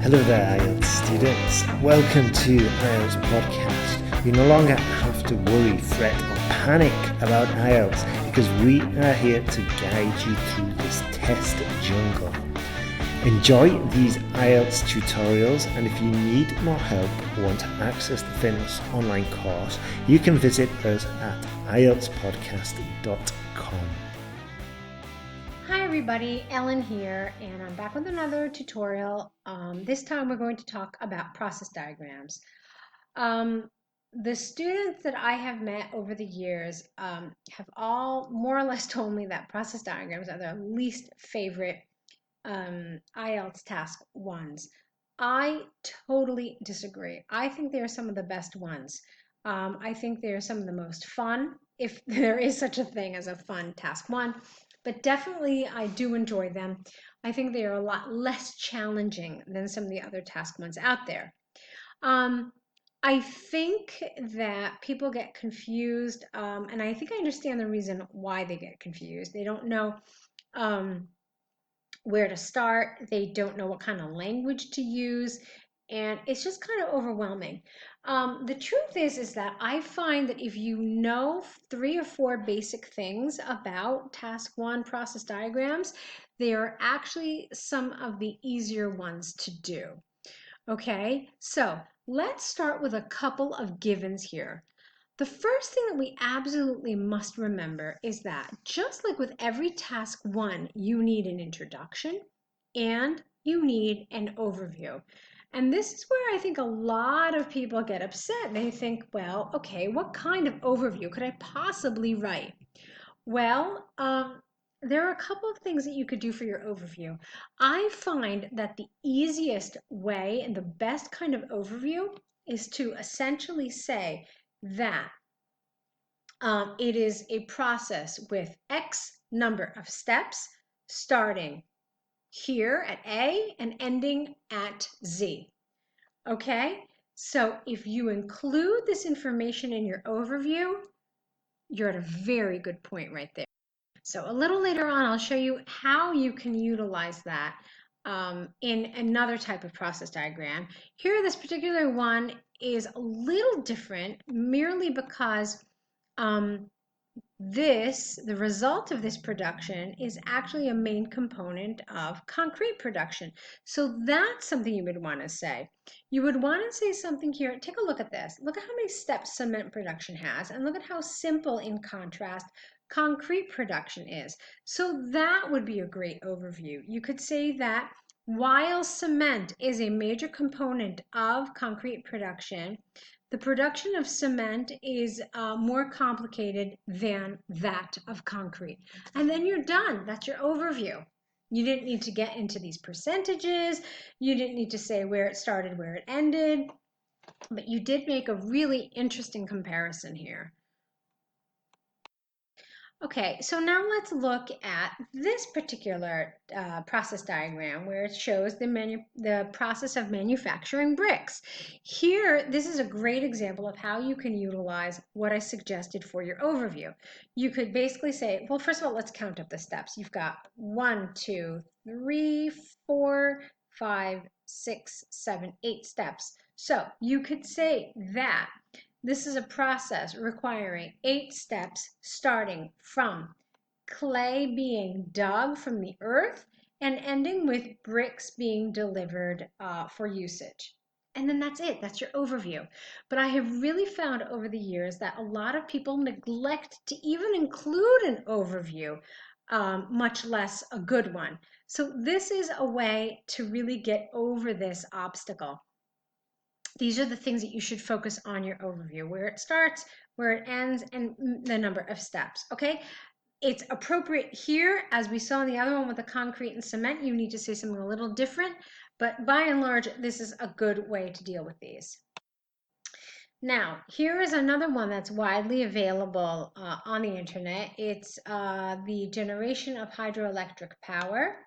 Hello there, IELTS students. Welcome to IELTS Podcast. You no longer have to worry, fret, or panic about IELTS because we are here to guide you through this test jungle. Enjoy these IELTS tutorials, and if you need more help or want to access the famous online course, you can visit us at IELTSPodcast.com. Hi everybody, Ellen here, and I'm back with another tutorial. This time we're going to talk about process diagrams. The students that I have met over the years have all more or less told me that process diagrams are their least favorite IELTS task ones. I totally disagree. I think they are some of the best ones. I think they are some of the most fun, if there is such a thing as a fun task one. But definitely I do enjoy them. I think they are a lot less challenging than some of the other task ones out there. I think that people get confused, and I think I understand the reason why they get confused. They don't know where to start. They don't know what kind of language to use, and it's just kind of overwhelming. The truth is that I find that if you know 3 or 4 basic things about task 1 process diagrams, they are actually some of the easier ones to do. Okay, so let's start with a couple of givens here. The first thing that we absolutely must remember is that just like with every task 1, you need an introduction and you need an overview. And this is where I think a lot of people get upset. They think, well, okay, what kind of overview could I possibly write? Well, there are a couple of things that you could do for your overview. I find that the easiest way and the best kind of overview is to essentially say that it is a process with X number of steps starting here at A and ending at Z. Okay, so if you include this information in your overview, you're at a very good point right there. So a little later on, I'll show you how you can utilize that in another type of process diagram. Here, this particular one is a little different merely because the result of this production is actually a main component of concrete production. So that's something you would want to say. You would want to say something here. Take a look at this. Look at how many steps cement production has, and look at how simple, in contrast, concrete production is. So that would be a great overview. You could say that while cement is a major component of concrete production, the production of cement is more complicated than that of concrete. And then you're done. That's your overview. You didn't need to get into these percentages. You didn't need to say where it started, where it ended. But you did make a really interesting comparison here. Okay, so now let's look at this particular process diagram where it shows the process of manufacturing bricks. Here, this is a great example of how you can utilize what I suggested for your overview. You could basically say, well, first of all, let's count up the steps. You've got 1, 2, 3, 4, 5, 6, 7, 8 steps. So you could say that this is a process requiring 8 steps starting from clay being dug from the earth and ending with bricks being delivered for usage. And then that's it. That's your overview. But I have really found over the years that a lot of people neglect to even include an overview, much less a good one. So this is a way to really get over this obstacle. These are the things that you should focus on your overview, where it starts, where it ends, and the number of steps, okay? It's appropriate here, as we saw in the other one with the concrete and cement, you need to say something a little different, but by and large, this is a good way to deal with these. Now, here is another one that's widely available on the internet. It's the generation of hydroelectric power,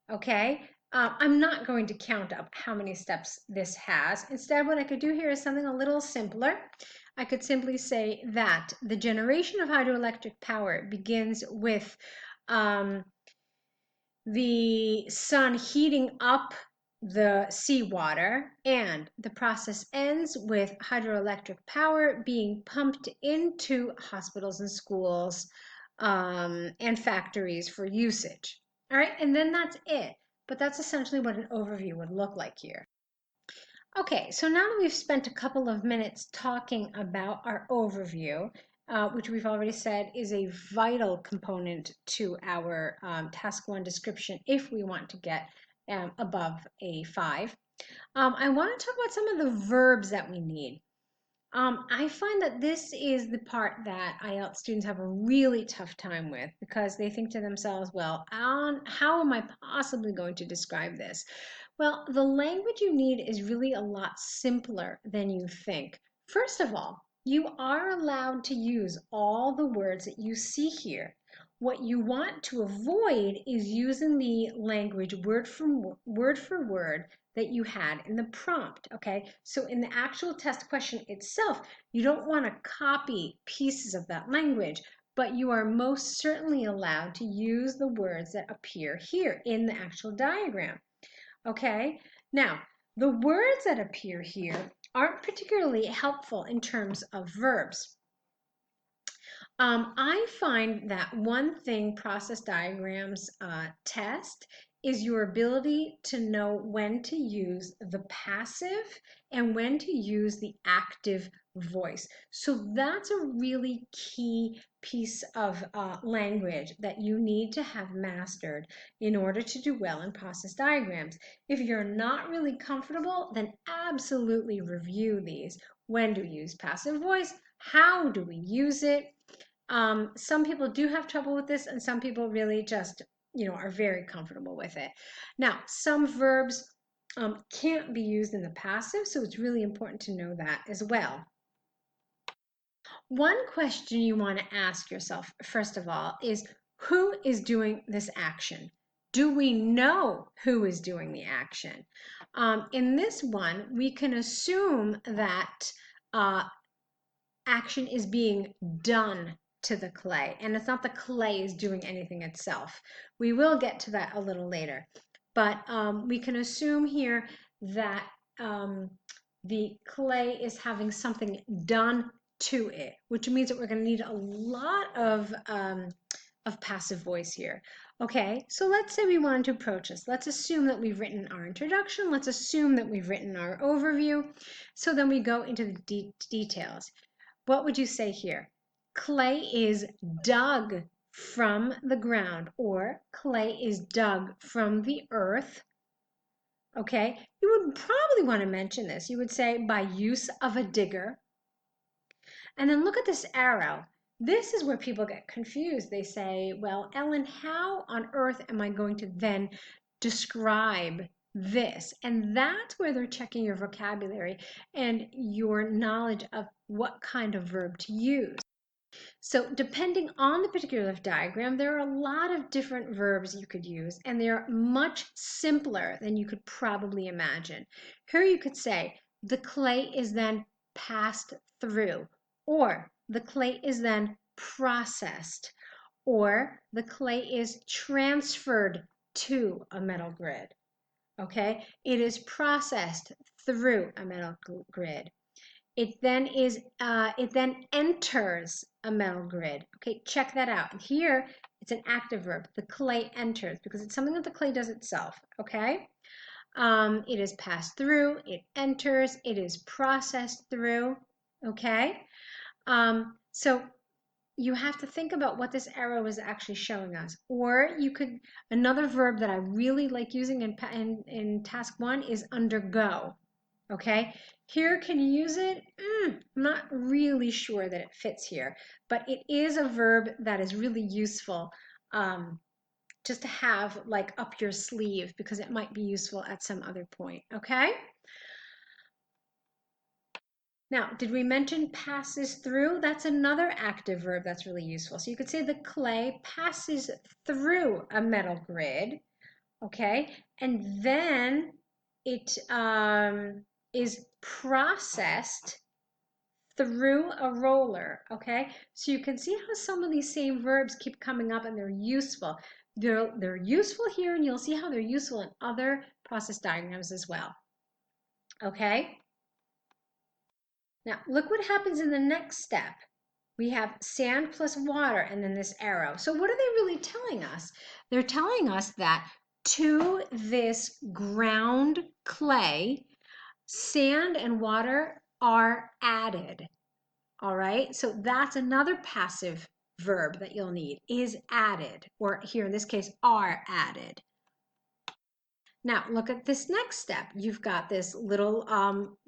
okay? I'm not going to count up how many steps this has. Instead, what I could do here is something a little simpler. I could simply say that the generation of hydroelectric power begins with the sun heating up the seawater, and the process ends with hydroelectric power being pumped into hospitals and schools and factories for usage. All right, and then that's it. But that's essentially what an overview would look like here. Okay, so now that we've spent a couple of minutes talking about our overview, which we've already said is a vital component to our task 1 description if we want to get above a 5, I want to talk about some of the verbs that we need. I find that this is the part that IELTS students have a really tough time with because they think to themselves, well, how am I possibly going to describe this? Well, the language you need is really a lot simpler than you think. First of all, you are allowed to use all the words that you see here. What you want to avoid is using the language word for word that you had in the prompt, okay? So in the actual test question itself, you don't want to copy pieces of that language, but you are most certainly allowed to use the words that appear here in the actual diagram, okay? Now, the words that appear here aren't particularly helpful in terms of verbs. I find that one thing process diagrams test is your ability to know when to use the passive and when to use the active voice. So that's a really key piece of language that you need to have mastered in order to do well in process diagrams. If you're not really comfortable, then absolutely review these. When do we use passive voice? How do we use it? Some people do have trouble with this, and some people really just, are very comfortable with it. Now, some verbs can't be used in the passive, so it's really important to know that as well. One question you want to ask yourself, first of all, is who is doing this action? Do we know who is doing the action? In this one, we can assume that action is being done to the clay, and it's not the clay is doing anything itself. We will get to that a little later, but we can assume here that the clay is having something done to it, which means that we're going to need a lot of passive voice here. Okay, so let's say we wanted to approach this. Let's assume that we've written our introduction. Let's assume that we've written our overview. So then we go into the details. What would you say here? Clay is dug from the ground, or clay is dug from the earth. Okay, you would probably want to mention this. You would say by use of a digger. And then look at this arrow. This is where people get confused. They say, well, Ellen, how on earth am I going to then describe this? And that's where they're checking your vocabulary and your knowledge of what kind of verb to use. So depending on the particular diagram, there are a lot of different verbs you could use, and they're much simpler than you could probably imagine. Here you could say, the clay is then passed through, or the clay is then processed, or the clay is transferred to a metal grid. Okay, it is processed through a metal grid. It then enters a metal grid. Okay, check that out. And here it's an active verb. The clay enters because it's something that the clay does itself. Okay, it is passed through. It enters. It is processed through. Okay, so you have to think about what this arrow is actually showing us. Or you could, another verb that I really like using in task 1 is undergo. Okay, here can you use it? I'm not really sure that it fits here, but it is a verb that is really useful just to have like up your sleeve because it might be useful at some other point. Okay. Now, did we mention passes through? That's another active verb that's really useful. So you could say the clay passes through a metal grid, okay? And then it is processed through a roller, okay? So you can see how some of these same verbs keep coming up and they're useful. They're useful here, and you'll see how they're useful in other process diagrams as well. Okay? Now, look what happens in the next step. We have sand plus water and then this arrow. So what are they really telling us? They're telling us that to this ground clay, sand and water are added. All right, so that's another passive verb that you'll need, is added, or here in this case, are added. Now, look at this next step. You've got this little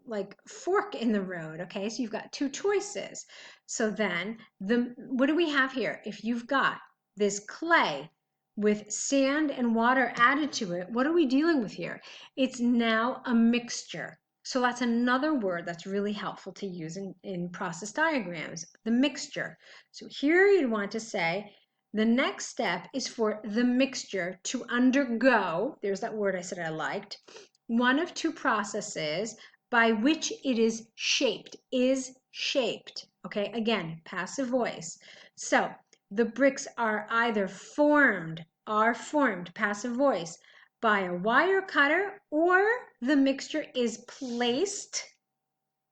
like fork in the road, okay? So you've got two choices. So then, what do we have here? If you've got this clay with sand and water added to it, what are we dealing with here? It's now a mixture. So that's another word that's really helpful to use in process diagrams, the mixture. So here you'd want to say, the next step is for the mixture to undergo, there's that word I said I liked, one of two processes by which it is shaped, okay? Again, passive voice. So the bricks are either formed, passive voice, by a wire cutter, or the mixture is placed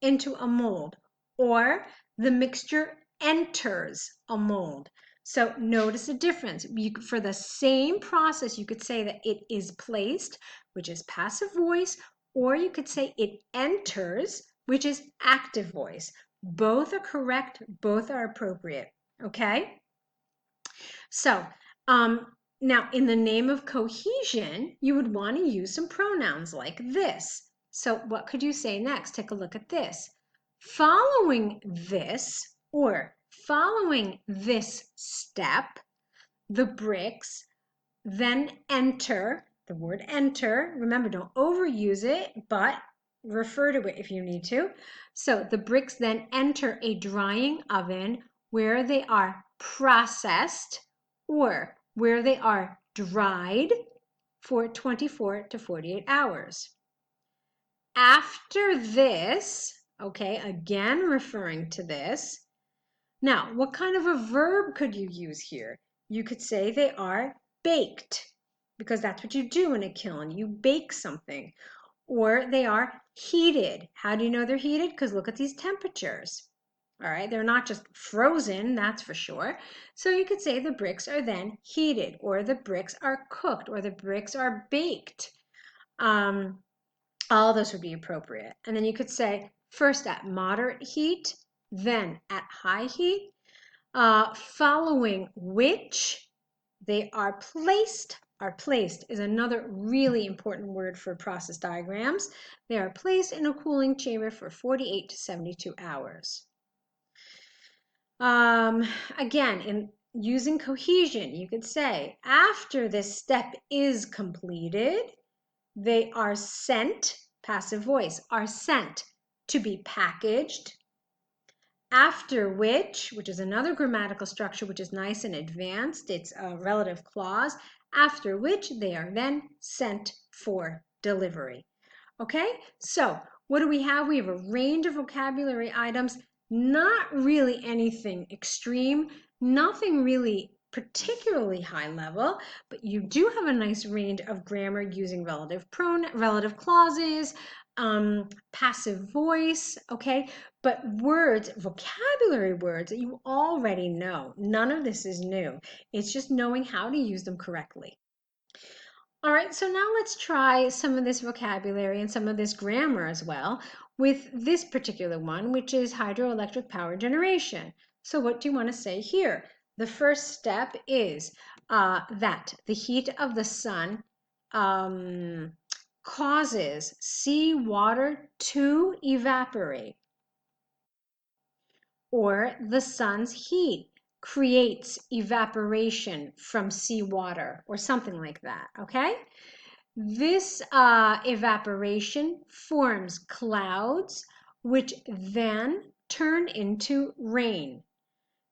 into a mold, or the mixture enters a mold. So notice the difference. For the same process, you could say that it is placed, which is passive voice, or you could say it enters, which is active voice. Both are correct, both are appropriate, okay? So now in the name of cohesion, you would want to use some pronouns like this. So what could you say next? Take a look at this. Following this, or following this step, the bricks then enter, the word enter, remember, don't overuse it, but refer to it if you need to. So the bricks then enter a drying oven where they are processed, or where they are dried for 24 to 48 hours. After this, okay, again referring to this. Now, what kind of a verb could you use here? You could say they are baked, because that's what you do in a kiln. You bake something. Or they are heated. How do you know they're heated? Because look at these temperatures. All right, they're not just frozen, that's for sure. So you could say the bricks are then heated, or the bricks are cooked, or the bricks are baked. All those would be appropriate. And then you could say first at moderate heat, then at high heat, following which they are placed. Are placed is another really important word for process diagrams. They are placed in a cooling chamber for 48 to 72 hours. Again, in using cohesion, you could say after this step is completed, they are sent, passive voice, are sent to be packaged, after which is another grammatical structure which is nice and advanced, it's a relative clause, after which they are then sent for delivery. Okay, so what do we have? We have a range of vocabulary items, not really anything extreme, nothing really particularly high level, but you do have a nice range of grammar using relative clauses, passive voice, okay? But words, vocabulary words that you already know. None of this is new. It's just knowing how to use them correctly. All right, so now let's try some of this vocabulary and some of this grammar as well with this particular one, which is hydroelectric power generation. So what do you want to say here? The first step is that the heat of the sun causes seawater to evaporate, or the sun's heat creates evaporation from seawater, or something like that, okay? This evaporation forms clouds, which then turn into rain.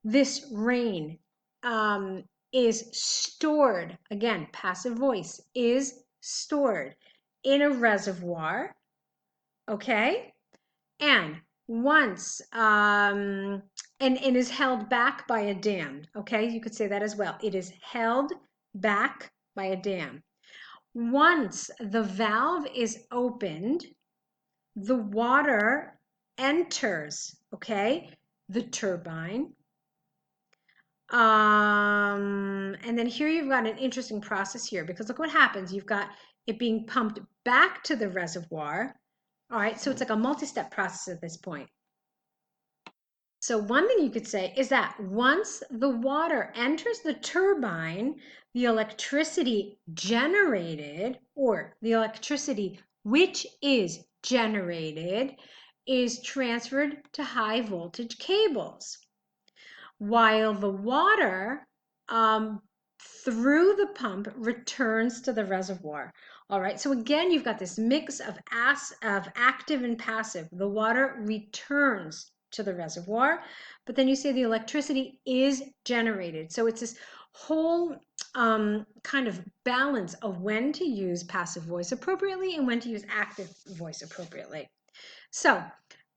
This rain is stored, again, passive voice, is stored in a reservoir, okay? And once, and is held back by a dam, okay? You could say that as well. It is held back by a dam. Once the valve is opened, the water enters, okay, the turbine. And then here you've got an interesting process here, because look what happens. You've got it being pumped back to the reservoir. All right, so it's like a multi-step process at this point. So one thing you could say is that once the water enters the turbine, the electricity generated, or the electricity which is generated, is transferred to high voltage cables, while the water through the pump returns to the reservoir. All right, so again, you've got this mix of active and passive. The water returns to the reservoir, but then you say the electricity is generated. So it's this whole kind of balance of when to use passive voice appropriately and when to use active voice appropriately. So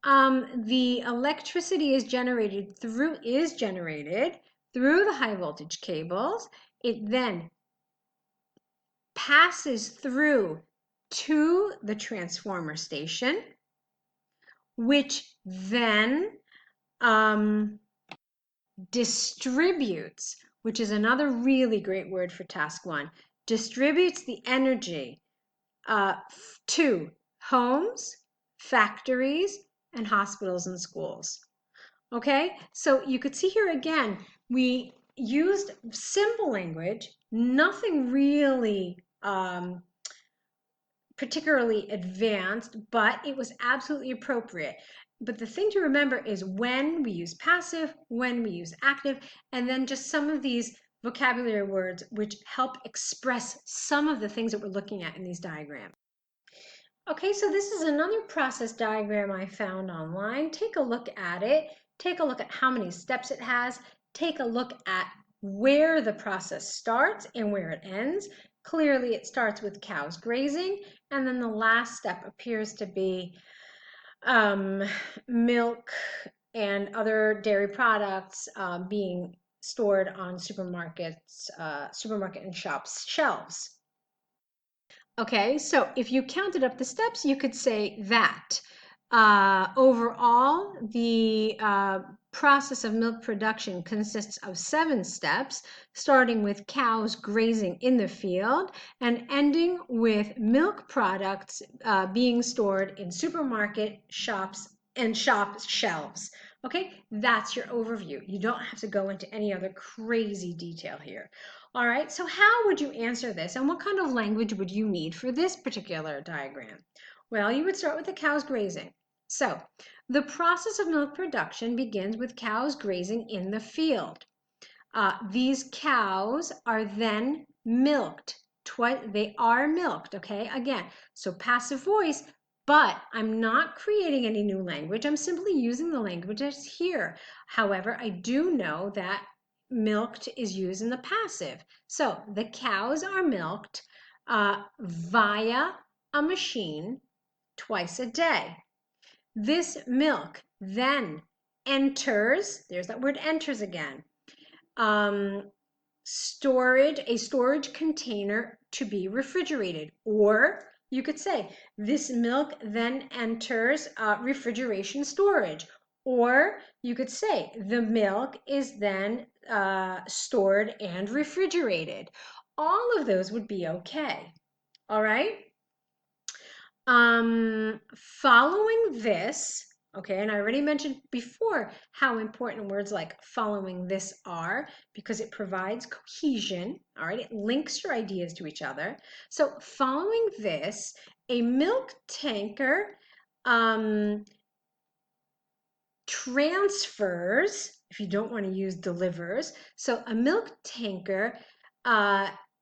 the electricity is generated through the high voltage cables. It then passes through to the transformer station, which then distributes, which is another really great word for task one, distributes the energy to homes, factories, and hospitals and schools. Okay, so you could see here again, we used simple language, nothing really particularly advanced, but it was absolutely appropriate. But the thing to remember is when we use passive, when we use active, and then just some of these vocabulary words which help express some of the things that we're looking at in these diagrams. Okay, so this is another process diagram I found online. Take a look at it. Take a look at how many steps it has. Take a look at where the process starts and where it ends. Clearly, it starts with cows grazing, and then the last step appears to be milk and other dairy products being stored on supermarket and shops shelves. Okay, so if you counted up the steps, you could say that overall, the process of milk production consists of 7 steps, starting with cows grazing in the field and ending with milk products being stored in supermarket shops and shop shelves. Okay, that's your overview. You don't have to go into any other crazy detail here. All right, so how would you answer this, and what kind of language would you need for this particular diagram? Well, you would start with the cows grazing. So, the process of milk production begins with cows grazing in the field. These cows are then milked. They are milked, okay? Again, so passive voice, but I'm not creating any new language. I'm simply using the language that's here. However, I do know that milked is used in the passive. So the cows are milked via a machine twice a day. This milk then enters, there's that word enters again, a storage container to be refrigerated. Or you could say this milk then enters refrigeration storage. Or you could say the milk is then stored and refrigerated. All of those would be okay. All right. Following this, okay, and I already mentioned before how important words like following this are, because it provides cohesion, all right, it links your ideas to each other. So following this, a milk tanker transfers, if you don't want to use delivers, so a milk tanker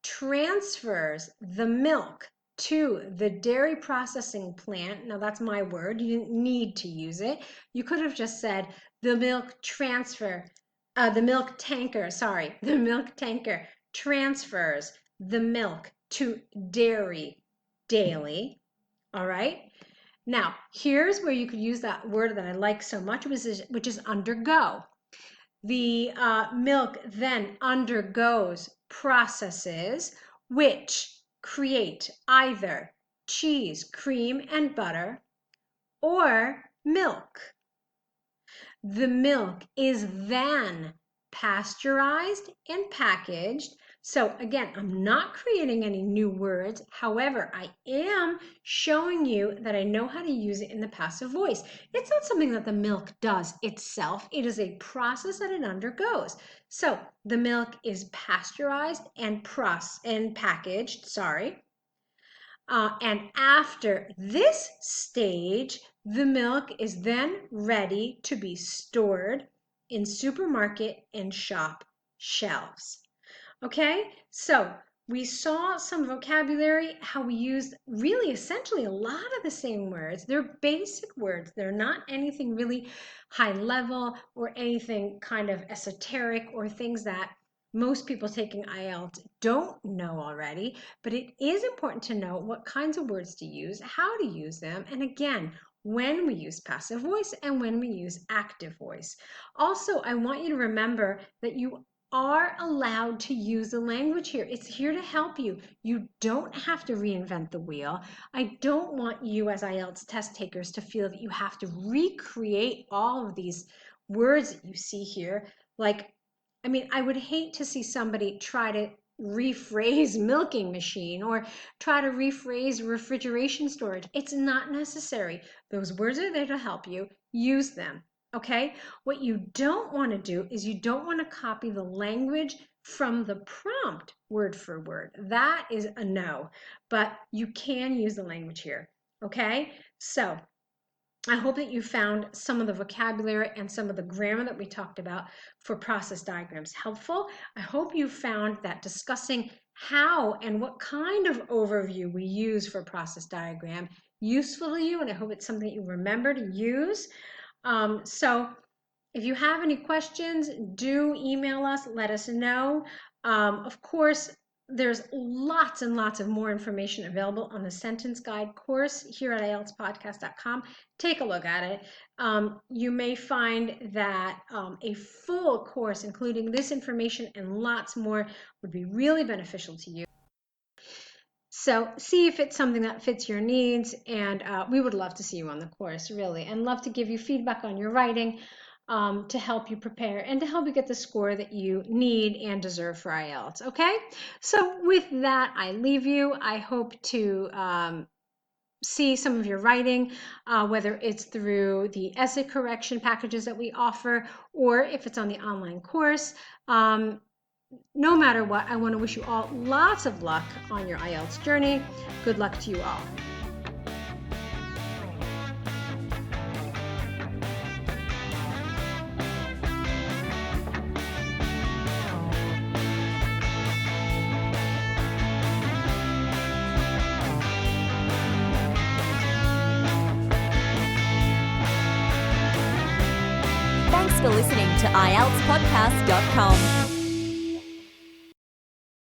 transfers the milk to the dairy processing plant. Now that's my word, you didn't need to use it. You could have just said the milk tanker transfers the milk to dairy daily. All right. Now, here's where you could use that word that I like so much, which is undergo. The milk then undergoes processes which create either cheese, cream, and butter, or milk. The milk is then pasteurized and packaged. So again, I'm not creating any new words. However, I am showing you that I know how to use it in the passive voice. It's not something that the milk does itself. It is a process that it undergoes. So the milk is pasteurized and packaged, and after this stage, the milk is then ready to be stored in supermarket and shop shelves. Okay, so we saw some vocabulary, how we use really essentially a lot of the same words. They're basic words. They're not anything really high level or anything kind of esoteric or things that most people taking IELTS don't know already, but it is important to know what kinds of words to use, how to use them, and again, when we use passive voice and when we use active voice. Also, I want you to remember that you are allowed to use the language here. It's here to help you. You don't have to reinvent the wheel. I don't want you as IELTS test takers to feel that you have to recreate all of these words that you see here. I would hate to see somebody try to rephrase milking machine or try to rephrase refrigeration storage. It's not necessary. Those words are there to help you. Use them. Okay? What you don't want to do is you don't want to copy the language from the prompt word for word. That is a no, but you can use the language here. Okay? So I hope that you found some of the vocabulary and some of the grammar that we talked about for process diagrams helpful. I hope you found that discussing how and what kind of overview we use for process diagram useful to you, and I hope it's something that you remember to use. So if you have any questions, do email us, let us know. Of course, there's lots and lots of more information available on the sentence guide course here at IELTSPodcast.com. Take a look at it. You may find that a full course, including this information and lots more, would be really beneficial to you. So see if it's something that fits your needs, and we would love to see you on the course, really, and love to give you feedback on your writing to help you prepare and to help you get the score that you need and deserve for IELTS, okay? So with that, I leave you. I hope to see some of your writing, whether it's through the essay correction packages that we offer, or if it's on the online course. No matter what, I want to wish you all lots of luck on your IELTS journey. Good luck to you all. Thanks for listening to IELTSPodcast.com.